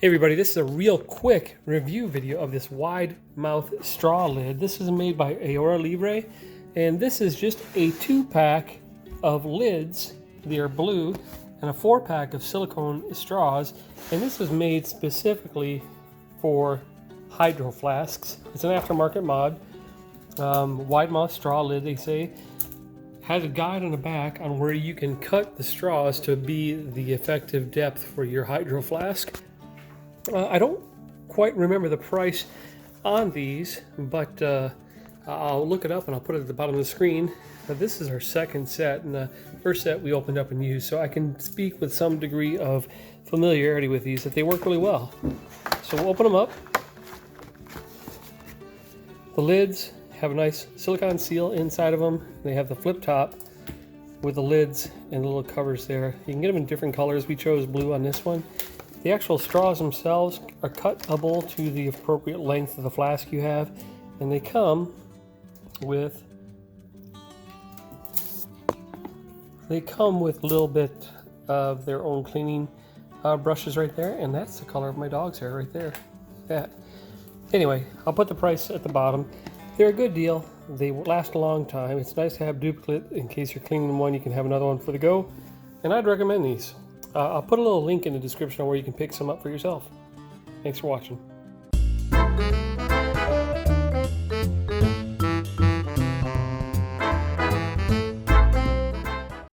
everybody, this is a real quick review video of this wide mouth straw lid. This is made by AoraLivre, and this is just a 2-pack of lids. They are blue, and a 4-pack of silicone straws, and this is made specifically for HydroFlasks. It's an aftermarket mod. Wide mouth straw lid, they say. Has a guide on the back on where you can cut the straws to be the effective depth for your HydroFlask. I don't quite remember the price on these, but I'll look it up and I'll put it at the bottom of the screen. This is our second set, and the first set we opened up and used, so I can speak with some degree of familiarity with these, that they work really well. So we'll open them up. The lids have a nice silicone seal inside of them. They have the flip top with the lids and the little covers there. You can get them in different colors. We chose blue on this one. The actual straws themselves are cuttable to the appropriate length of the flask you have, and they come with a little bit of their own cleaning brushes right there, and that's the color of my dog's hair right there. That. Anyway, I'll put the price at the bottom. They're a good deal. They last a long time. It's nice to have duplicate in case you're cleaning one. You can have another one for the go, and I'd recommend these. I'll put a little link in the description on where you can pick some up for yourself. Thanks for watching.